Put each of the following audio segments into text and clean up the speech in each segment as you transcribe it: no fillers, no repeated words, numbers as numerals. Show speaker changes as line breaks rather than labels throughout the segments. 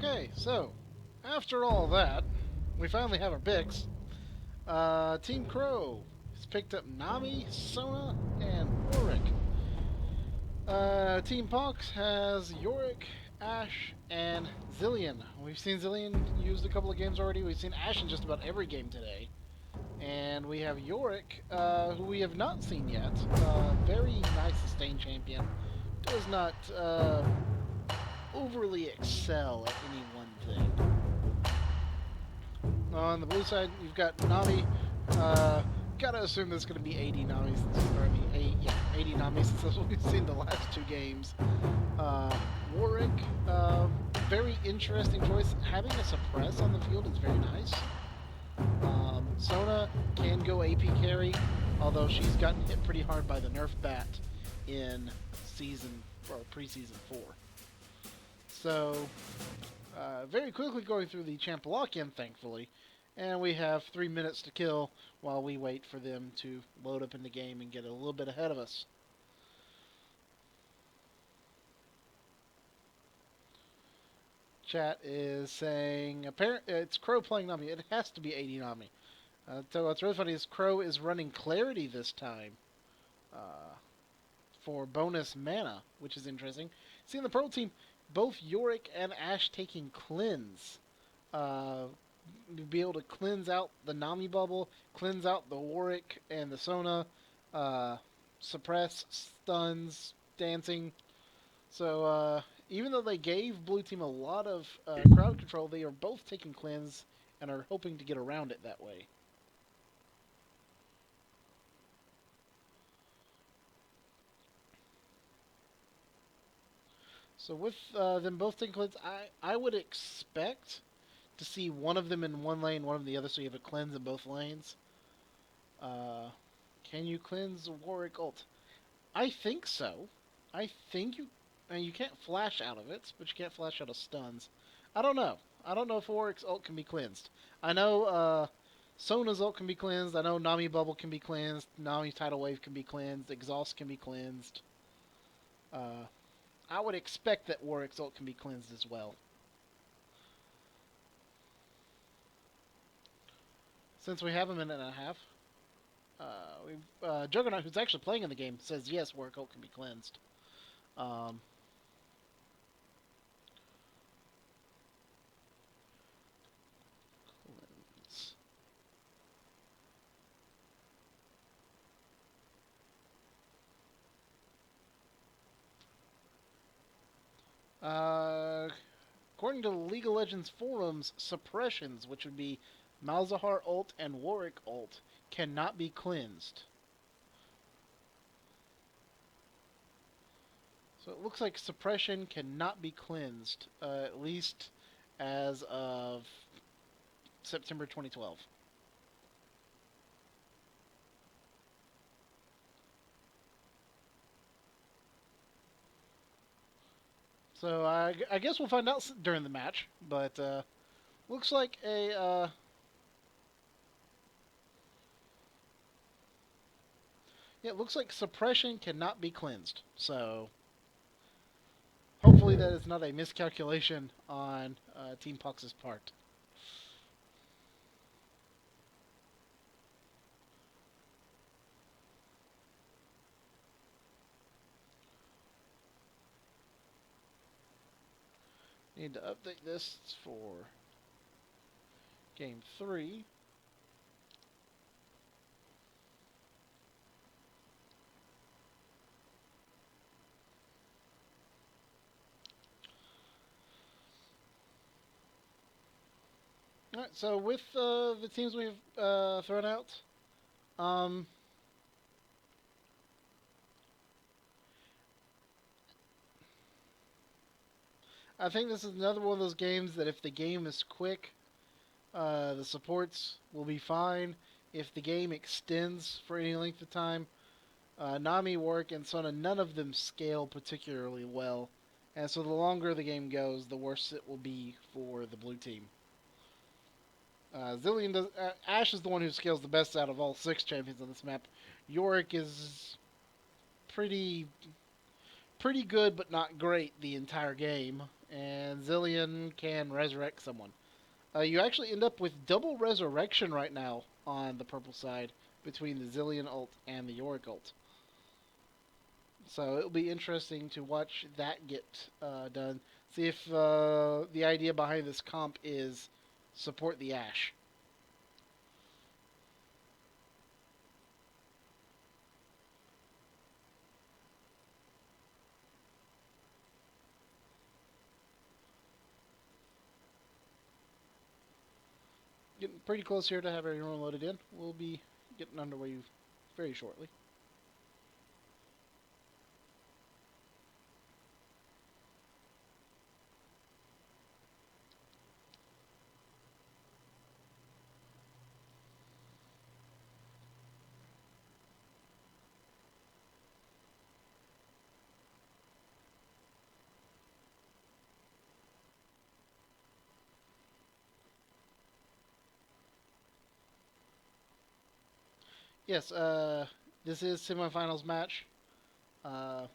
Okay, so after all that, we finally have our picks. Team Crow has picked up Nami, Sona, and Warwick. Team Pox has Yorick, Ash, and Zillion. We've seen Zillion used a couple of games already. We've seen Ash in just about every game today. And we have Yorick, who we have not seen yet. Very nice sustained champion. Does not overly excel at any one thing. On the blue side, you've got Nami. Gotta assume there's going to be 80 Namis, or I mean, 80 Namis since that's what we've seen the last two games. Warwick, very interesting choice. Having a suppress on the field is very nice. Sona can go AP carry, although she's gotten hit pretty hard by the Nerf bat in season or preseason 4. So, very quickly going through the champ lock-in, thankfully, and we have 3 minutes to kill while we wait for them to load up in the game and get a little bit ahead of us. Chat is saying it's Crow playing Nami. It has to be 80 Nami. So what's really funny is Crow is running Clarity this time for bonus mana, which is interesting. See, in the Pearl team, both Yorick and Ash taking Cleanse. Be able to cleanse out the Nami bubble, cleanse out the Warwick and the Sona, suppress, stuns, dancing. So even though they gave Blue Team a lot of crowd control, they are both taking cleanse and are hoping to get around it that way. So with them both taking cleanse, I would expect to see one of them in one lane, one in the other, so you have a cleanse in both lanes. Can you cleanse Warwick ult? I think so. I think you. I mean, you can't flash out of it, but you can't flash out of stuns. I don't know. I don't know if Warwick's ult can be cleansed. I know Sona's ult can be cleansed. I know Nami Bubble can be cleansed. Nami Tidal Wave can be cleansed. Exhaust can be cleansed. I would expect that Warwick's ult can be cleansed as well. Since we have a minute and a half, Juggernaut, who's actually playing in the game, says yes, Warwick ult can be cleansed. According to the League of Legends forums, suppressions, which would be Malzahar ult and Warwick ult, cannot be cleansed. So it looks like suppression cannot be cleansed, at least as of September 2012. So I guess we'll find out during the match, but looks like a yeah, it looks like suppression cannot be cleansed. So hopefully that is not a miscalculation on Team Pux's part. Need to update this for game 3. Alright, so with the teams we've thrown out, I think this is another one of those games that if the game is quick, the supports will be fine. If the game extends for any length of time, Nami, Warwick, and Sona, none of them scale particularly well. And so the longer the game goes, the worse it will be for the blue team. Zillion does. Ash is the one who scales the best out of all 6 champions on this map. Yorick is pretty pretty good but not great the entire game, and Zillion can resurrect someone. You actually end up with double resurrection right now on the purple side between the Zillion ult and the Yorick ult. So it'll be interesting to watch that get done. See if the idea behind this comp is support the Ashe. Getting pretty close here to have everyone loaded in. We'll be getting underway very shortly. Yes, this is semifinals match. Uh,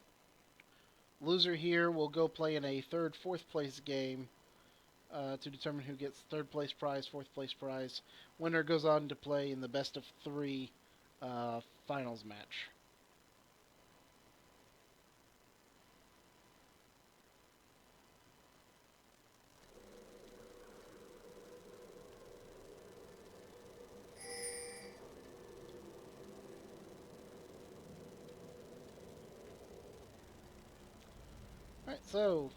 Loser here will go play in a third, fourth place game to determine who gets third place prize, fourth place prize. Winner goes on to play in the best of three finals match. Alright, so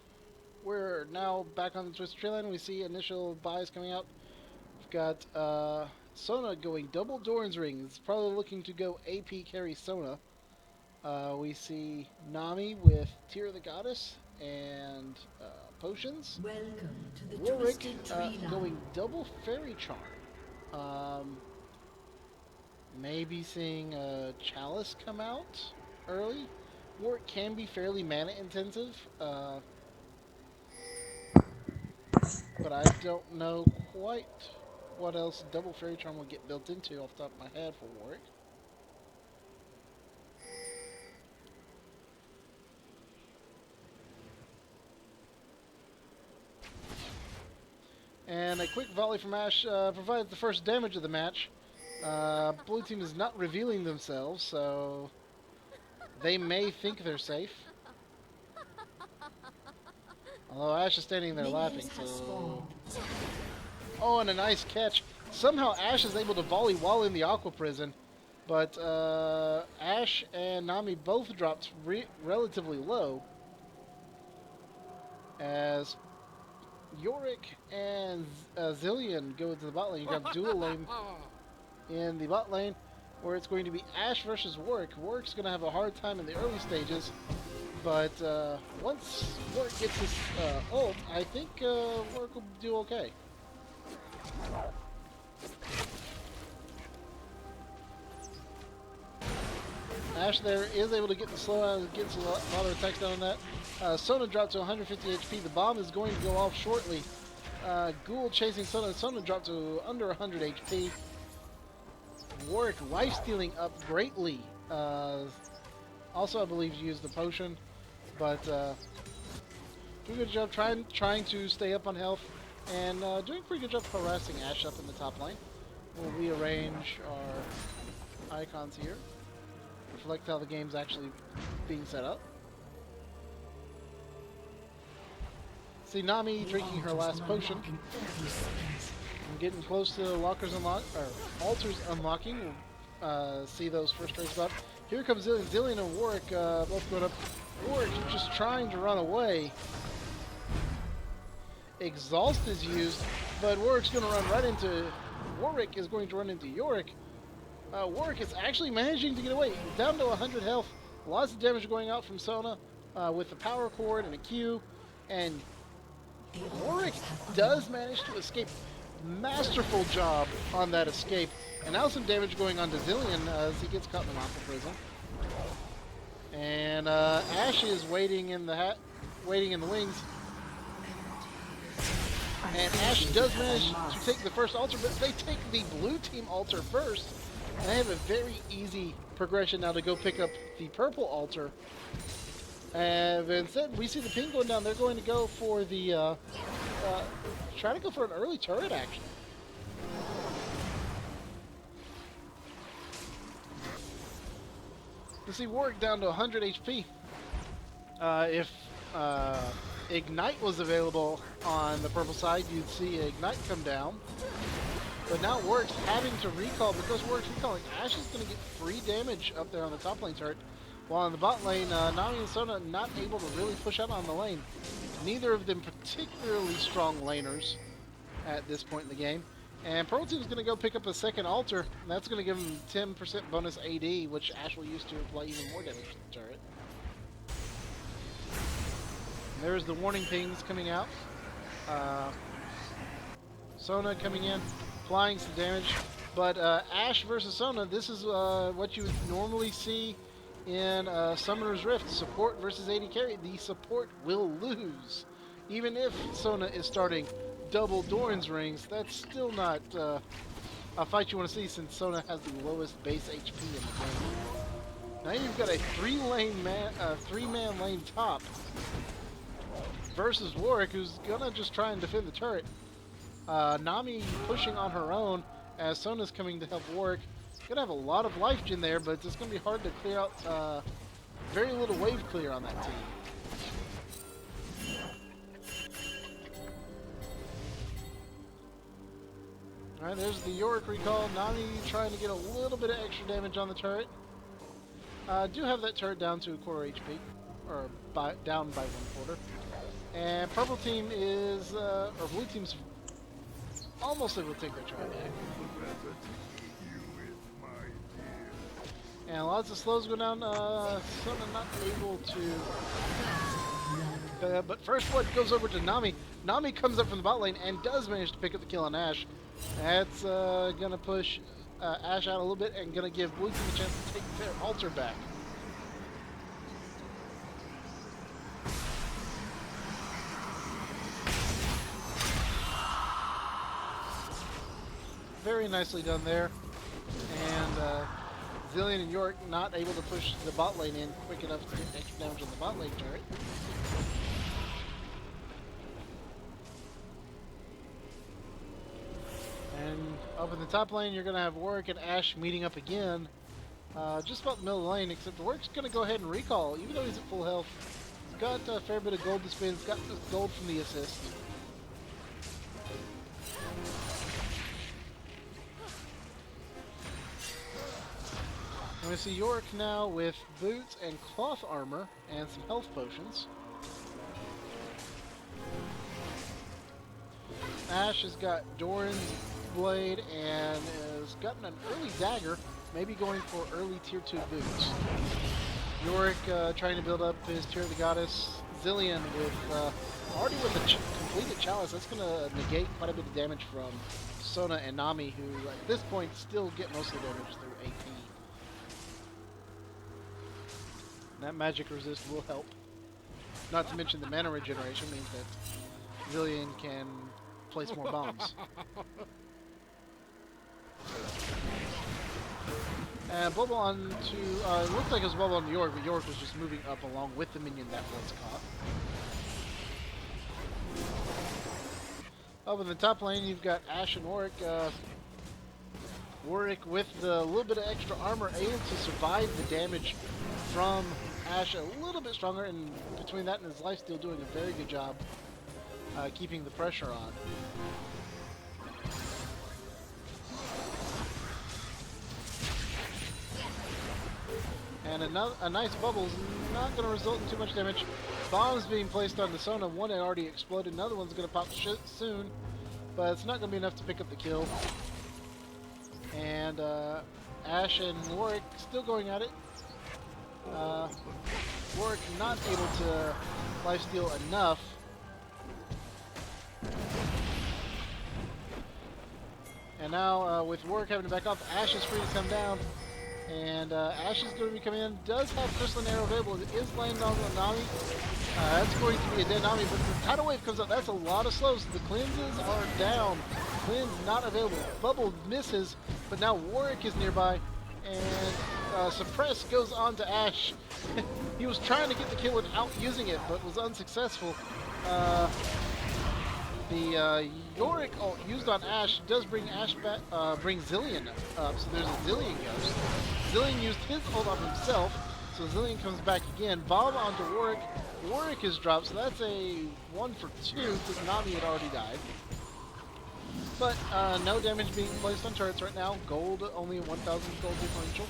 we're now back on the Twisted Tree Line. We see initial buys coming out. We've got Sona going double Doran's Rings, probably looking to go AP carry Sona. We see Nami with Tear of the Goddess and potions.
Welcome to the
Warwick
going
double Fairy Charm. Maybe seeing Chalice come out early. Warwick can be fairly mana intensive, but I don't know quite what else double Fairy Charm will get built into off the top of my head for Warwick. And a quick volley from Ashe provides the first damage of the match. Blue team is not revealing themselves, so they may think they're safe. Although Ashe is standing there laughing, so... Oh, and a nice catch. Somehow Ashe is able to volley while in the Aqua Prison, but Ashe and Nami both dropped relatively low, as Yorick and Zillion go to the bot lane. You got dual lane in the bot lane, where it's going to be Ashe versus Warwick. Warwick's going to have a hard time in the early stages, but once Warwick gets his ult, I think Warwick will do okay. Ashe there is able to get the slow out, gets a lot of attacks down on that. Sona dropped to 150 HP. The bomb is going to go off shortly. Ghoul chasing Sona. Sona dropped to under 100 HP. Warwick life-stealing up greatly. Also, I believe, used the potion, but doing a good job trying to stay up on health, and doing a pretty good job harassing Ashe up in the top lane. We'll rearrange our icons here. Reflect how the game's actually being set up. See Nami drinking her last potion. I'm getting close to lockers or altars unlocking. We'll see those first trades up. Here comes Zillion. Zillion and Warwick both going up. Warwick just trying to run away. Exhaust is used, but Warwick's going to run right into... Warwick is going to run into Yorick. Warwick is actually managing to get away. Down to 100 health. Lots of damage going out from Sona with the power cord and a Q. And Warwick does manage to escape. Masterful job on that escape. And now some damage going on to Zillion as he gets caught in the Aqua Prison. And Ashe is waiting in the wings. And Ashe does manage to take the first altar, but they take the blue team altar first. And they have a very easy progression now to go pick up the purple altar. But instead, we see the ping going down. They're going to go for the try to go for an early turret action. You see Warwick down to 100 HP. If Ignite was available on the purple side, you'd see Ignite come down. But now Warwick's having to recall. Because Warwick's recalling, Ashe is going to get free damage up there on the top lane turret. While in the bot lane, Nami and Sona not able to really push out on the lane. Neither of them particularly strong laners at this point in the game. And Purple Team's going to go pick up a second altar. And that's going to give them 10% bonus AD, which Ashe will use to apply even more damage to the turret. And there's the warning pings coming out. Sona coming in, applying some damage. But Ashe versus Sona, this is what you would normally see in Summoner's Rift. Support versus AD carry. The support will lose. Even if Sona is starting double Doran's rings, that's still not a fight you want to see, since Sona has the lowest base HP in the game. Now you've got a three-man lane top versus Warwick, who's gonna just try and defend the turret. Nami pushing on her own as Sona's coming to help Warwick. Gonna have a lot of life gen there, but it's gonna be hard to clear out. Very little wave clear on that team. Alright, there's the Yorick recall. Nami trying to get a little bit of extra damage on the turret. Do have that turret down to a quarter HP, or down by 1/4. And purple team is, or blue team's almost able to take their turret back. And lots of slows go down. Sona not able to. But first blood goes over to Nami. Nami comes up from the bot lane and does manage to pick up the kill on Ashe. That's gonna push Ashe out a little bit and gonna give blue team a chance to take their altar back. Very nicely done there. And Zillion and York not able to push the bot lane in quick enough to get extra damage on the bot lane turret. And up in the top lane, you're going to have Warwick and Ashe meeting up again. Just about the middle of the lane, except Warwick's going to go ahead and recall, even though he's at full health. He's got a fair bit of gold to spend. He's got this gold from the assist. We see Yorick now with boots and cloth armor and some health potions. Ashe has got Doran's blade and has gotten an early dagger, maybe going for early tier 2 boots. Yorick trying to build up his Tear of the Goddess. Zillion with already with a completed chalice. That's going to negate quite a bit of damage from Sona and Nami, who at this point still get most of the damage through AP. That magic resist will help. Not to mention the mana regeneration means that Zillion can place more bombs. And bubble on to, it looked like it was bubble on York, but York was just moving up along with the minion that was caught. Up in the top lane, you've got Ashe and Warwick. Warwick with the little bit of extra armor, able to survive the damage from Ashe a little bit stronger, and between that and his lifesteal doing a very good job keeping the pressure on. And a nice bubble is not going to result in too much damage. Bombs being placed on the Sona. One had already exploded, another one's going to pop soon, but it's not going to be enough to pick up the kill. And Ashe and Warwick still going at it. Warwick not able to lifesteal enough. And now with Warwick having to back off, Ashe is free to come down. And Ashe is going to be coming in. Does have Crystal Arrow available. It is landing on Nami. That's going to be a dead Nami, but the tidal wave comes up. That's a lot of slows. The cleanses are down. Cleanse not available. Bubble misses, but now Warwick is nearby. And Suppress goes on to Ash. He was trying to get the kill without using it, but was unsuccessful. The Yorick ult used on Ash does bring Ash back, bring Zillion up, so there's a Zillion ghost. Zillion used his ult on himself, so Zillion comes back again. Bomb onto Warwick. Warwick is dropped, so that's a 1 for 2, because Nami had already died. But no damage being placed on turrets right now. Gold, only a 1,000 gold differential.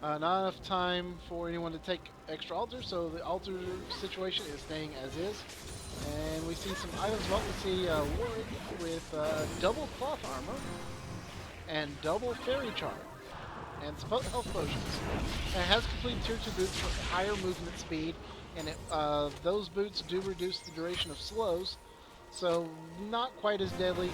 Not enough time for anyone to take extra altars, so the altar situation is staying as is. And we see some items. Well, we see Warwick with double cloth armor and double fairy charm and some health potions. It has completed tier 2 boots for higher movement speed, and those boots do reduce the duration of slows, so not quite as deadly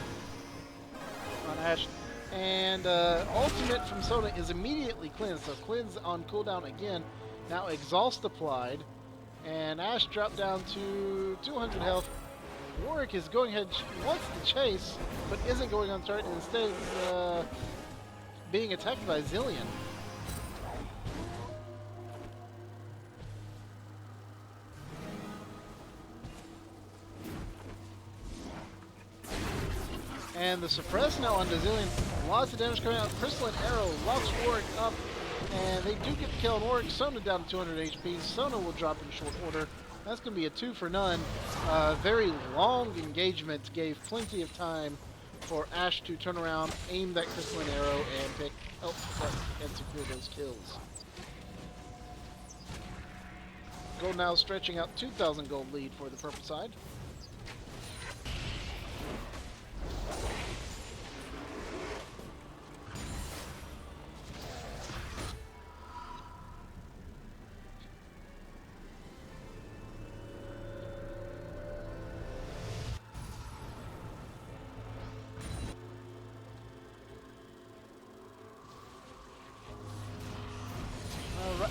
on Ash. And ultimate from Sona is immediately cleansed, so cleanse on cooldown again. Now exhaust applied, and Ash dropped down to 200 health. Warwick is going ahead, wants to chase, but isn't going on turret, and instead is being attacked by Zillion. And the suppress now on Zillion. Lots of damage coming out. Crystalline Arrow locks Warwick up, and they do get the kill on Warwick. Sona down to 200 HP. Sona will drop in short order. That's going to be a 2 for none. Very long engagement gave plenty of time for Ash to turn around, aim that Crystalline Arrow, and pick up and secure those kills. Gold now stretching out 2,000 gold lead for the purple side.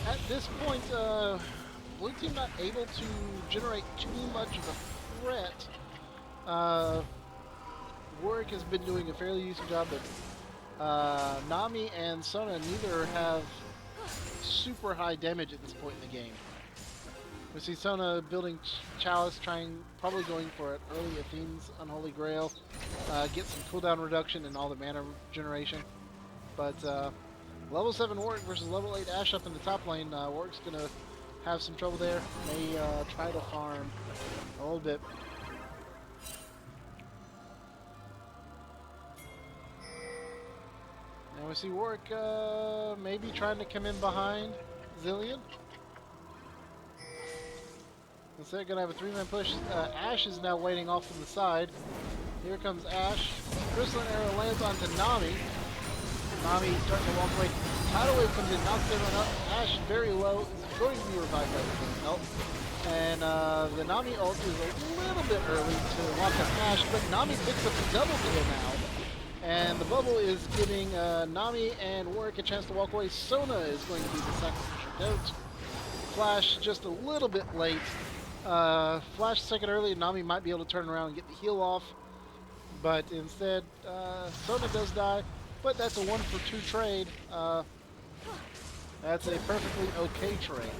At this point, blue team not able to generate too much of a threat. Warwick has been doing a fairly decent job, but Nami and Sona neither have super high damage at this point in the game. We see Sona building Chalice, probably going for an early Athene's Unholy Grail, get some cooldown reduction and all the mana generation. But level 7 Warwick versus level 8 Ash up in the top lane. Warwick's going to have some trouble there. May try to farm a little bit. And we see Warwick maybe trying to come in behind Zillion. Instead, going to have a 3-man push. Ash is now waiting off to the side. Here comes Ash. Crystalline Arrow lands onto Nami. Nami starting to walk away. Tidal Wave comes in, knocks everyone up. Ash very low, is going to be revived by the help. And the Nami ult is a little bit early to lock up Ash, but Nami picks up the double kill now. And the bubble is giving Nami and Warwick a chance to walk away. Sona is going to be the sacrificial goat. Flash just a little bit late. Flash a second early, and Nami might be able to turn around and get the heal off. But instead, Sona does die. But that's a 1 for 2 trade. That's a perfectly okay trade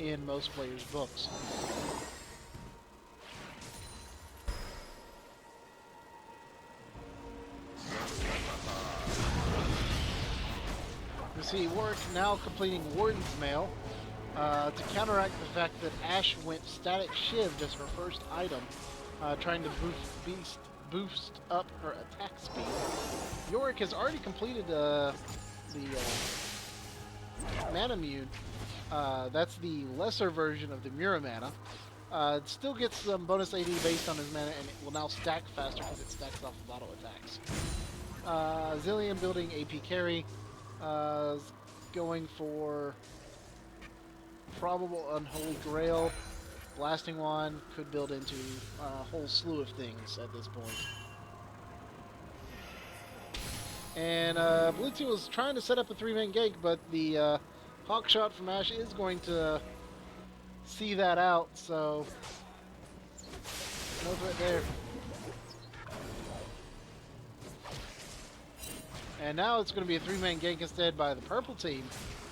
in most players' books. You see Warwick now completing Warden's Mail to counteract the fact that Ash went Static Shiv as her first item, trying to boost up her attack speed. Yorick has already completed the Mana Mune. That's the lesser version of the Mura Mana. It still gets some bonus AD based on his mana, and it will now stack faster because it stacks off of auto attacks. Zillion building AP carry, going for probable Unholy Grail. Blasting Wand could build into a whole slew of things at this point. And Blue Team was trying to set up a 3-man gank, but the Hawk Shot from Ash is going to see that out, so no threat there. And now it's going to be a 3-man gank instead by the purple team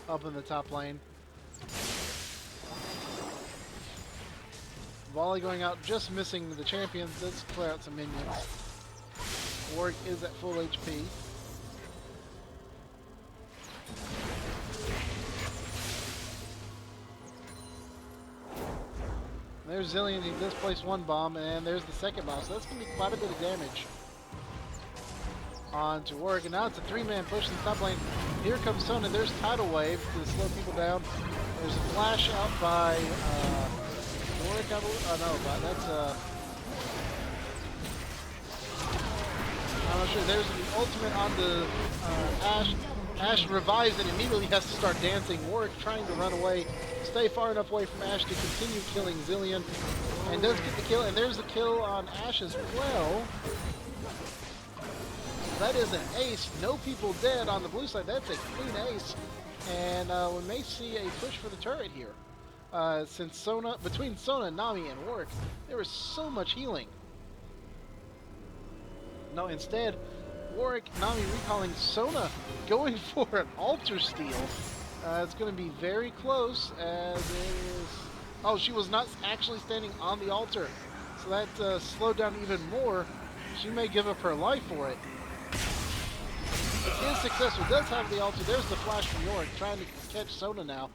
up in the top lane. Volley going out, just missing the champions. Let's clear out some minions. Warwick is at full HP. There's Zillion, he does place one bomb, and there's the second bomb, so that's going to be quite a bit of damage on to Warwick. And now it's a 3-man push in the top lane. Here comes Sona, there's Tidal Wave to slow people down. There's a flash out by Warwick, I believe. Oh no, but that's I'm not sure. There's the ultimate on the Ashe. Ashe revives and immediately has to start dancing. Warwick trying to run away, stay far enough away from Ashe to continue killing Zillion, and does get the kill. And there's the kill on Ashe as well. That is an ace. No people dead on the blue side. That's a clean ace, and we may see a push for the turret here. Since Sona, between Sona, Nami, and Warwick, there was so much healing. No, instead, Warwick, Nami recalling Sona, going for an altar steal. It's going to be very close as it is... Oh, she was not actually standing on the altar. So that slowed down even more. She may give up her life for it. It is successful. Does have the altar. There's the flash from Warwick trying to catch Sona now.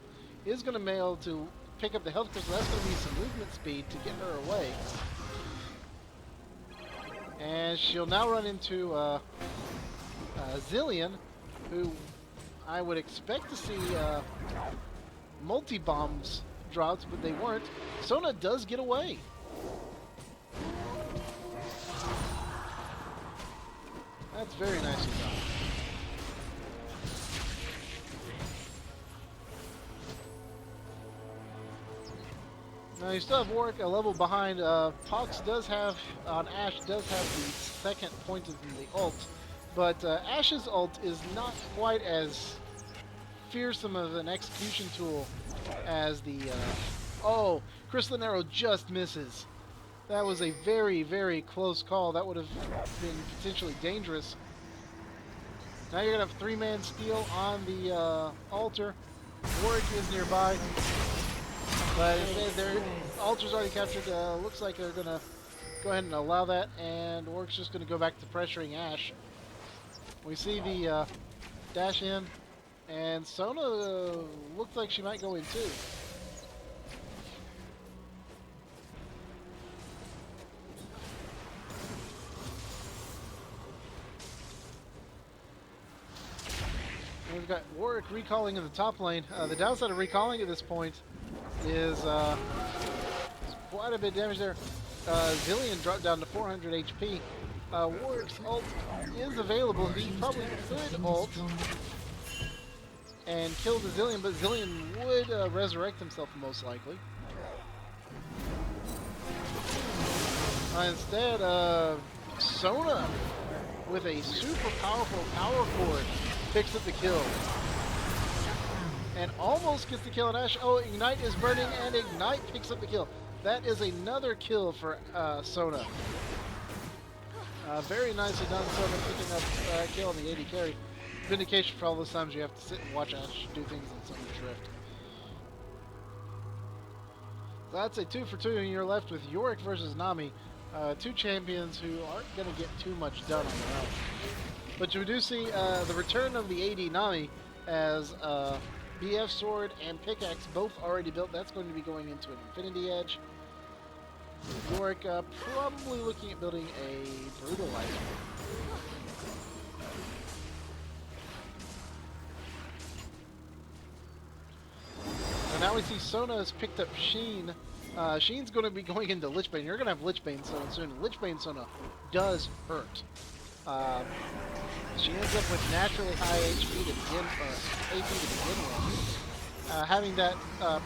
Is going to be able to pick up the health crystal. That's going to be some movement speed to get her away. And she'll now run into Zillion, who I would expect to see multi-bombs dropped, but they weren't. Sona does get away. That's very nicely done. Now you still have Warwick a level behind. Pox does have, on Ashe, does have the second point of the ult, but Ashe's ult is not quite as fearsome of an execution tool as the, oh, Crystalline Arrow just misses. That was a very, very close call. That would have been potentially dangerous. Now you're going to have 3-man steal on the altar. Warwick is nearby. But their altar's already captured. Looks like they're going to go ahead and allow that, and Warwick's just going to go back to pressuring Ashe. We see the dash in, and Sona looks like she might go in too. We've got Warwick recalling in the top lane. The downside of recalling at this point is quite a bit of damage there. Zillion dropped down to 400 HP. Warwick's ult is available. He probably could ult and kill the Zillion, but Zillion would resurrect himself most likely. Instead, Sona with a super powerful power chord picks up the kill. And almost gets the kill on Ashe. Oh, Ignite is burning, and Ignite picks up the kill. That is another kill for Sona. Very nicely done, Sona, picking up a kill on the AD carry. Vindication for all those times you have to sit and watch Ashe do things in Sona's Drift. So that's a 2 for 2, and you're left with Yorick versus Nami. Two champions who aren't going to get too much done on their own. But you do see the return of the AD Nami as BF Sword and Pickaxe both already built. That's going to be going into an Infinity Edge. Yorick probably looking at building a Brutalizer. So now we see Sona has picked up Sheen. Sheen's going to be going into Lichbane. You're going to have Lichbane Sona soon. Lichbane Sona does hurt. She ends up with naturally high HP to begin, AP to begin with. Having that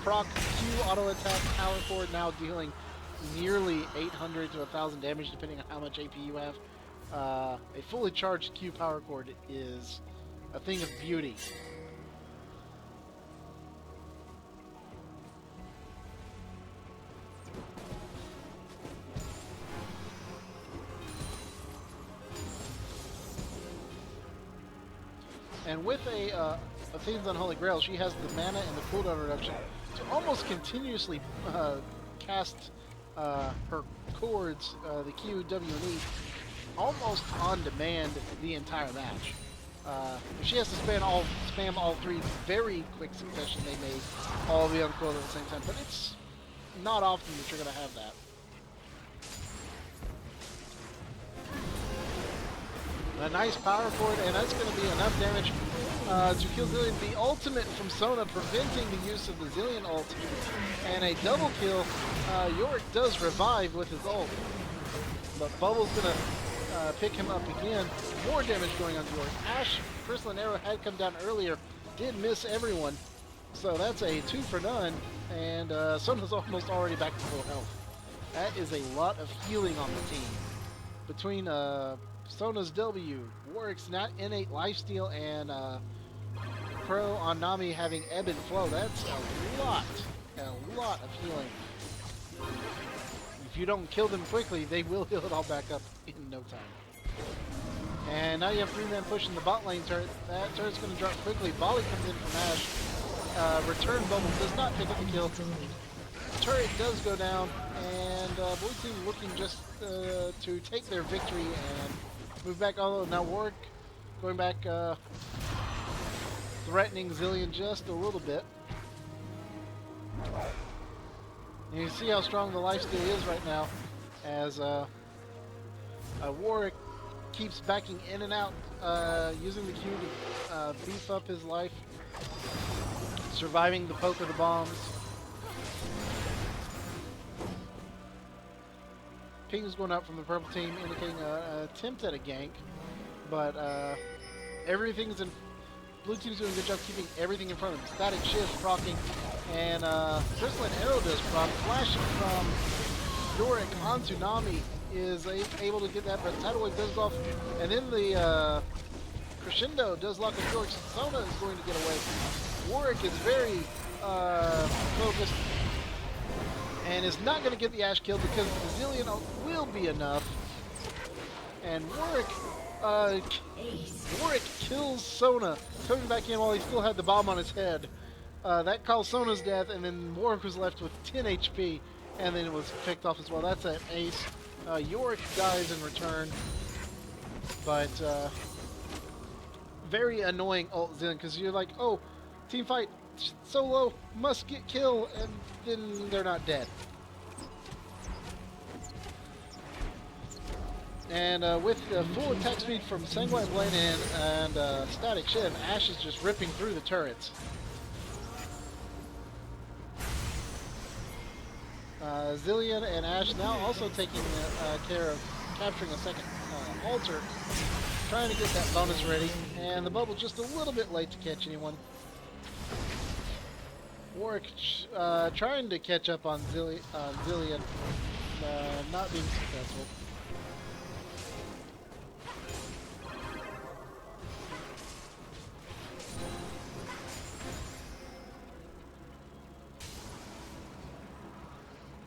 proc Q auto attack power chord now dealing nearly 800 to 1,000 damage depending on how much AP you have. A fully charged Q power chord is a thing of beauty. And with Athena's Unholy Grail, she has the mana and the cooldown reduction to almost continuously cast her chords, the Q, W, and E, almost on demand the entire match. If she has to spam all three very quick succession, they may all be uncooled at the same time. But it's not often that you're going to have that. A nice power chord, and that's going to be enough damage to kill Zilean. The ultimate from Sona preventing the use of the Zilean ult, and a double kill. Yorick does revive with his ult, but Bubble's going to pick him up again. More damage going on to Yorick. Ashe, Crystalline Arrow had come down earlier, did miss everyone, so that's a 2 for none, and Sona's almost already back to full health. That is a lot of healing on the team. Between Sona's W, Warwick's innate lifesteal, and Pro on Nami having ebb and flow, that's a lot of healing. If you don't kill them quickly, they will heal it all back up in no time. And now you have 3-man pushing the bot lane turret. That turret's going to drop quickly. Volley comes in from Ashe. Return Bubble does not pick up the kill. Turret does go down, and blue team looking just to take their victory and move back. Although now Warwick going back, threatening Zilean just a little bit. And you see how strong the lifesteal is right now, as Warwick keeps backing in and out, using the Q to beef up his life, surviving the poke of the bombs. Ping is going out from the purple team, indicating an attempt at a gank, but everything's in. Blue team's doing a good job keeping everything in front of them. Static Shift proccing, and Crystalline Arrow does proc. Flashing from Yorick onto Nami is able to get that, but Tidal Wave does go off, and then the Crescendo does lock up Yorick. Sona is going to get away. Warwick is very focused and is not going to get the Ashe kill because the Zilean will be enough. And Warwick kills Sona, coming back in while he still had the bomb on his head. That caused Sona's death, and then Warwick was left with 10 HP, and then it was picked off as well. That's an ace. Yorick dies in return, but very annoying ult Zilean, because you're like, oh, team fight, solo, must get kill, and then they're not dead. And with the full attack speed from Sanguine Blade and Static Shiv, Ashe is just ripping through the turrets. Zilean and Ashe now also taking care of capturing a second altar, trying to get that bonus ready, and the bubble just a little bit late to catch anyone. Warwick trying to catch up on Zilean, not being successful.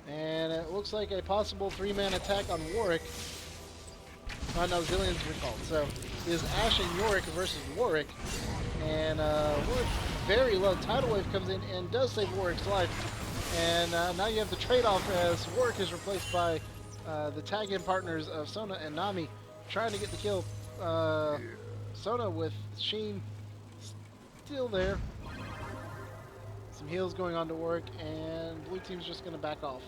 And it looks like a possible 3-man attack on Warwick. Oh no, Zilean's recalled. So it is Ashe and Yorick versus Warwick. And Warwick very low. Tidal Wave comes in and does save Warwick's life. And now you have the trade-off as Warwick is replaced by the tag-in partners of Sona and Nami, trying to get the kill. Sona with Sheen still there. Some heals going on to Warwick, and blue team's just going to back off.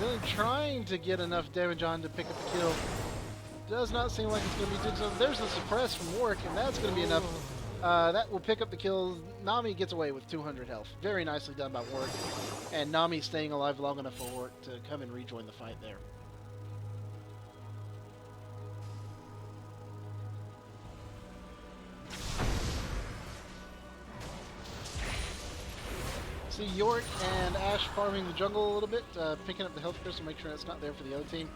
Zilean trying to get enough damage on to pick up the kill. Does not seem like it's going to be doing so. There's a suppress from Warwick, and that's going to be enough. That will pick up the kills. Nami gets away with 200 health. Very nicely done by Warwick. And Nami staying alive long enough for Warwick to come and rejoin the fight there. See Yorick and Ash farming the jungle a little bit, picking up the health crystal, make sure it's not there for the other team.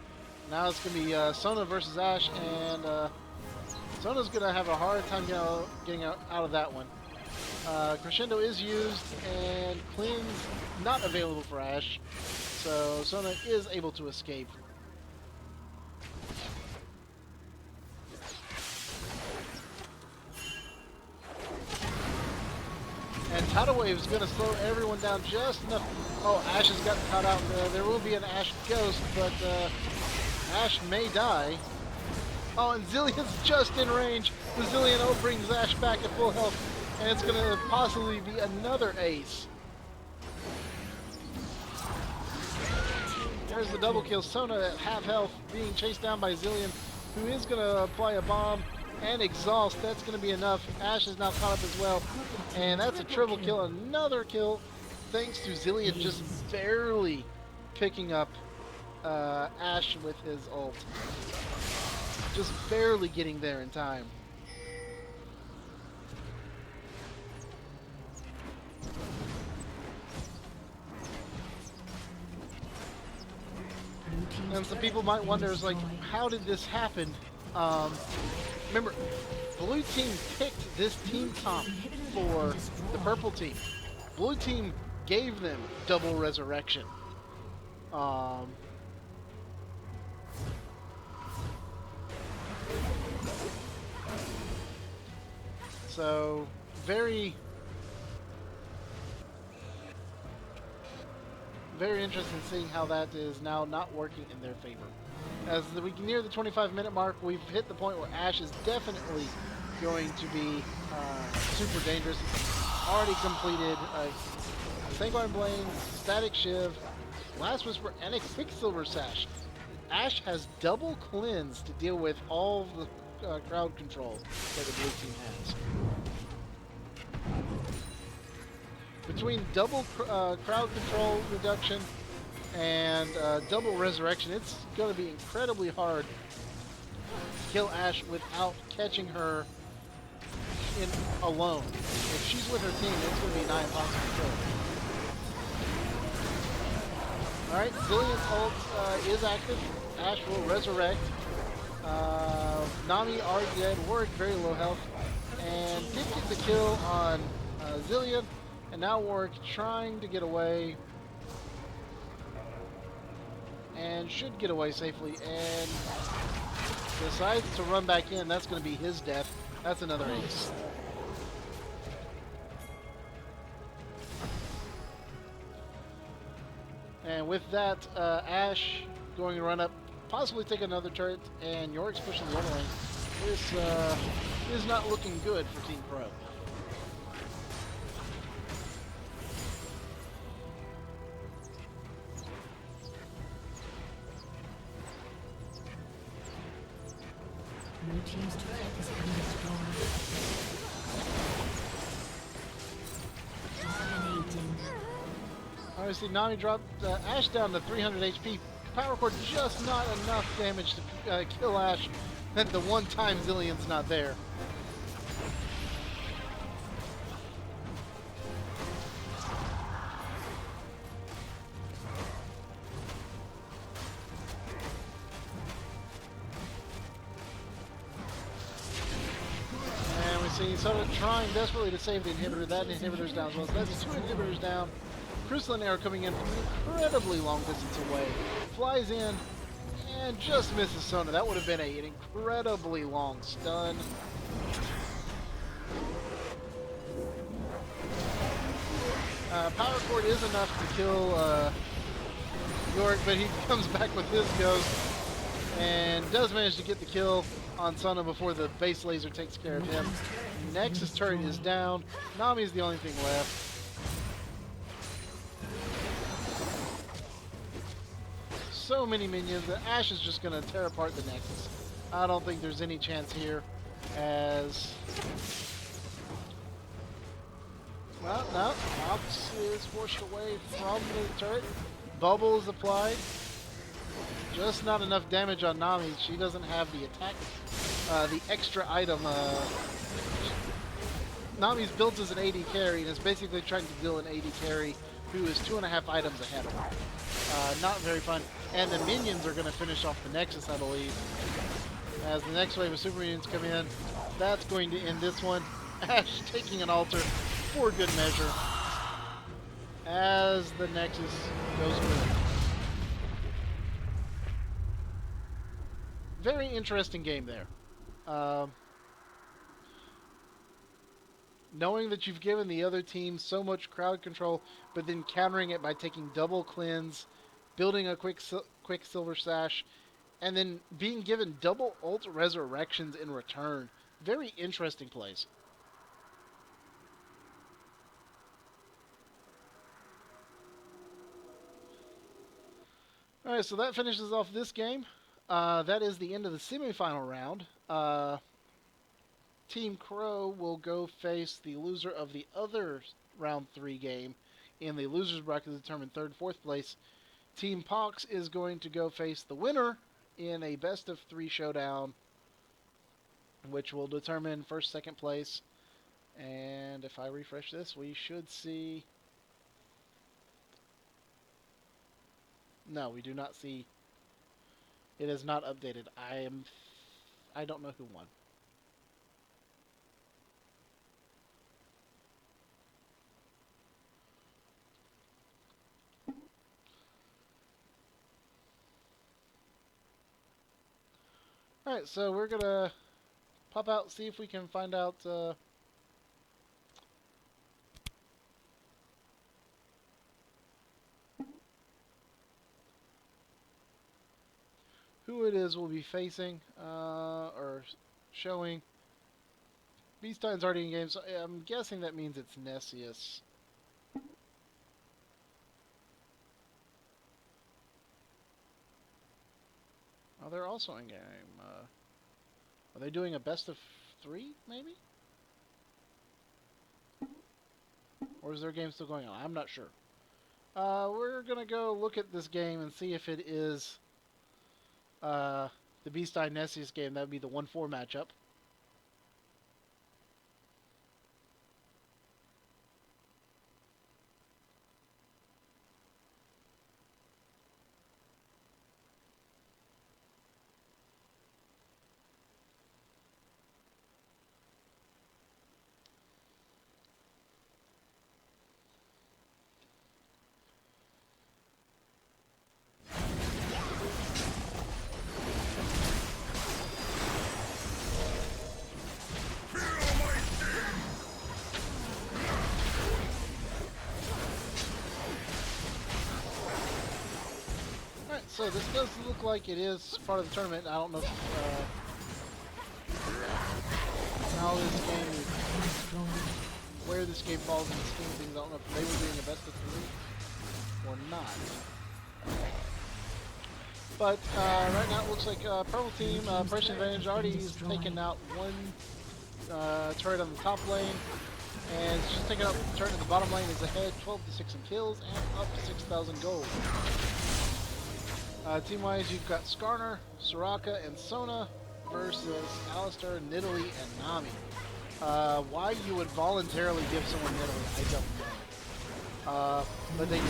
Now it's going to be Sona versus Ash, and Sona's going to have a hard time getting out of that one. Crescendo is used, and Clean's not available for Ash, so Sona is able to escape. And Tidal Wave is going to slow everyone down just enough. Oh, Ash has gotten caught out. There will be an Ash Ghost, but Ash may die. Oh, and Zillion's just in range. The Zillion O brings Ash back at full health, and it's going to possibly be another ace. There's the double kill. Sona at half health, being chased down by Zillion, who is going to apply a bomb and exhaust. That's going to be enough. Ash is now caught up as well, and that's a triple kill. Another kill, thanks to Zillion just barely picking up Ash with his ult. Just barely getting there in time. And some people might wonder, is like, how did this happen? Remember, blue team picked this team comp for the purple team. Blue team gave them double resurrection. So, very interesting seeing how that is now not working in their favor. As we near the 25-minute mark, we've hit the point where Ash is definitely going to be super dangerous. Already completed Sanguine Blade, Static Shiv, Last Whisper, and a Quicksilver Sash. Ash has double cleanse to deal with all of the crowd control that the blue team has. Between double crowd control reduction and double resurrection, it's going to be incredibly hard to kill Ash without catching her in alone. If she's with her team, it's going to be nigh impossible to kill her. Alright, Zillion's ult is active. Ash will resurrect. Nami already dead. Warwick very low health. And did get the kill on Zillion. And now Warwick trying to get away. And should get away safely. And decides to run back in. That's going to be his death. That's another ace. And with that, Ash going to run up, possibly take another turret, and Yorick's pushing the other lane. This is not looking good for Team Pro.
Blue team's turret is being destroyed. Dominating.
Obviously, Nami dropped Ash down to 300 HP. Power Cord just not enough damage to kill Ash. Then the one time Zillion's not there. And we see Soda trying desperately to save the inhibitor. That inhibitor's down as well. So that's two inhibitors down. Crystalline Arrow coming in from an incredibly long distance away. Flies in and just misses Sona. That would have been an incredibly long stun. Power Cord is enough to kill Yorick, but he comes back with his ghost and does manage to get the kill on Sona before the base laser takes care of him. Nexus turret is down. Nami's the only thing left. So many minions that Ash is just going to tear apart the Nexus. I don't think there's any chance here as... Well, no. Ops is forced away from the turret. Bubble is applied. Just not enough damage on Nami. She doesn't have the attack, the extra item. Nami's built as an AD carry and is basically trying to deal an AD carry who is 2.5 items ahead of him. Not very fun. And the minions are going to finish off the Nexus, I believe. As the next wave of super minions come in, that's going to end this one. Ash taking an altar for good measure as the Nexus goes through. Very interesting game there. Knowing that you've given the other team so much crowd control, but then countering it by taking double cleanse, building a quick silver sash, and then being given double ult resurrections in return. Very interesting plays. Alright, so that finishes off this game. That is the end of the semifinal round. Team Crow will go face the loser of the other round 3 game in the losers bracket to determine 3rd and 4th place. Team Pox is going to go face the winner in a best of 3 showdown, which will determine 1st, 2nd place. And if I refresh this, we should see... No, we do not see... It is not updated. I don't know who won. Alright, so we're gonna pop out, see if we can find out who it is we'll be facing, or showing. Beastein's already in game, so I'm guessing that means it's Nessius. Oh, they're also in game. Are they doing a best of 3, maybe? Or is their game still going on? I'm not sure. We're going to go look at this game and see if it is the Beastein Nessius game. That would be the 1-4 matchup. So this does look like it is part of the tournament. I don't know if, how this game is, where this game falls in the scheme of things. I don't know if they were doing a best of 3 or not. But right now it looks like purple team, pressure advantage already is taking out one turret on the top lane, and it's just taking out the turret in the bottom lane is ahead, 12 to 6 in kills and up to 6,000 gold. Team-wise, you've got Skarner, Soraka, and Sona versus Alistar, Nidalee, and Nami. Why you would voluntarily give someone Nidalee, I don't know. But they do.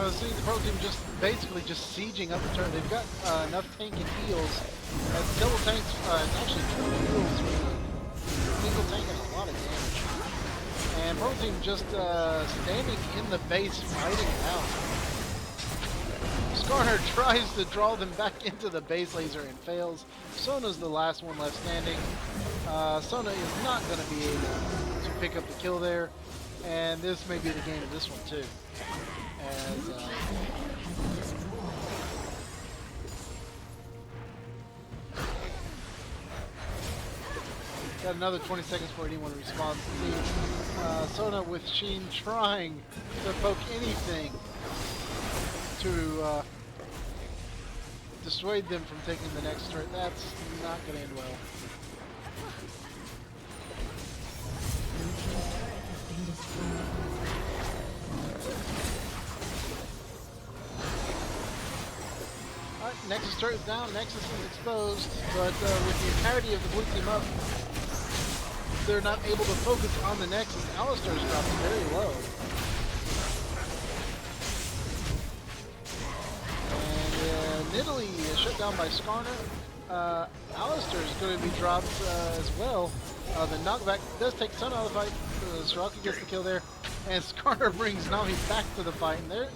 See the pro team just basically just sieging up the turret. They've got enough tank and heals. Double tanks, actually two heals with a single tank and a lot of damage. And pro team just standing in the base fighting it out. Skarner tries to draw them back into the base laser and fails. Sona's the last one left standing. Sona is not going to be able to pick up the kill there. And this may be the game of this one too. As, got another 20 seconds for anyone to respond. Sona with Sheen trying to poke anything to dissuade them from taking the next turret. That's not going to end well. Nexus turret is down, Nexus is exposed, but with the entirety of the blue team up, they're not able to focus on the Nexus. Alistar's dropped very low. And Nidalee is shut down by Skarner. Alistar is going to be dropped as well. The knockback does take Sun out of the fight. Soraka gets the kill there. And Skarner brings Nami back to the fight. And there,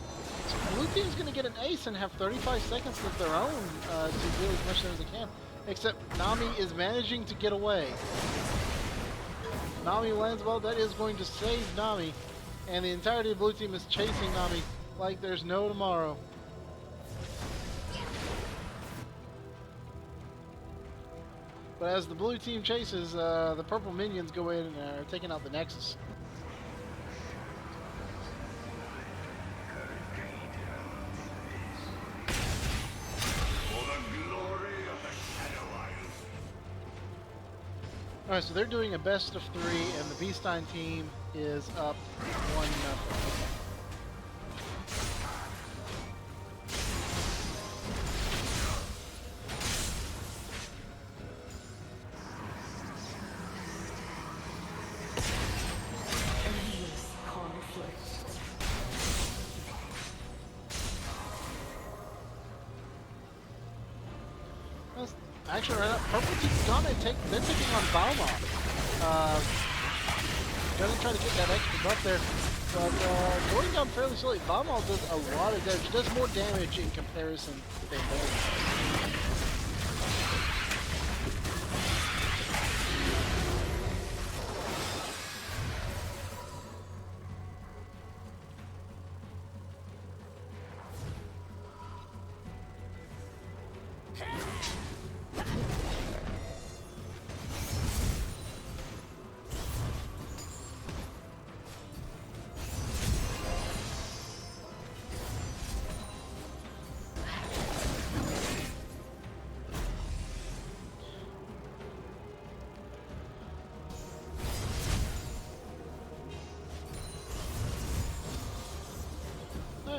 blue team's going to get an ace and have 35 seconds of their own to do as much as they can. Except Nami is managing to get away. Nami lands well. That is going to save Nami. And the entirety of blue team is chasing Nami like there's no tomorrow. But as the blue team chases, the purple minions go in and are taking out the Nexus. Alright, so they're doing a best of 3, and the Beastine team is up 1-0. Actually, right now, purple team's gonna they're taking on Balmont. Gonna try to get that extra buff there, but going down fairly slowly. Balmont does a lot of damage, does more damage in comparison than Balmont.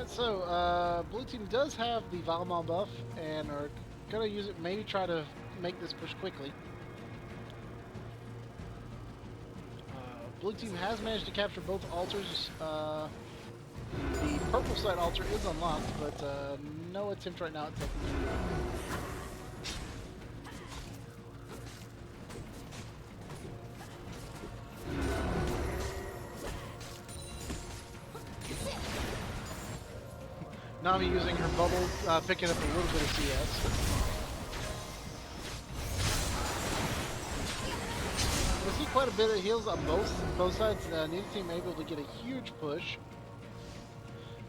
So, blue team does have the Valmont buff and are going to use it, maybe try to make this push quickly. Blue team has managed to capture both altars. The purple side altar is unlocked, but no attempt right now at taking it. Nami using her bubble, picking up a little bit of CS. We see quite a bit of heals on both sides. Neither team able to get a huge push.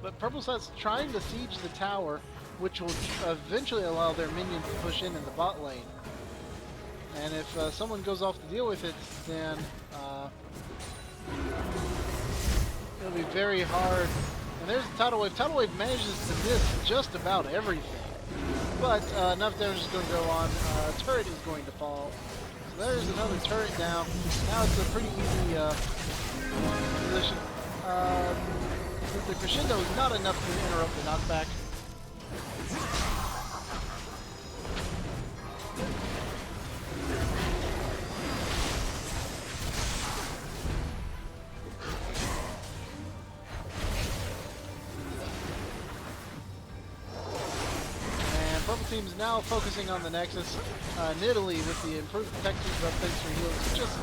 But purple side's trying to siege the tower, which will eventually allow their minions to push in the bot lane. And if someone goes off to deal with it, then it'll be very hard. And there's the Tidal Wave. Tidal Wave manages to miss just about everything. But enough damage is going to go on. Turret is going to fall. So there's another turret down. Now it's a pretty easy position. The crescendo is not enough to interrupt the knockback. Team's now focusing on the Nexus. Nidalee with the improved textures up thanks to heals, just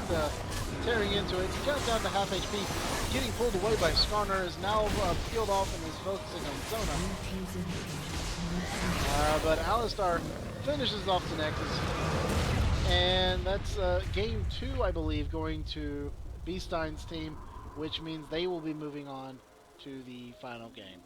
tearing into it. He got down to half HP, getting pulled away by Skarner, is now peeled off and is focusing on Sona. But Alistar finishes off the Nexus. And that's game 2, I believe, going to Beastine's team, which means they will be moving on to the final game.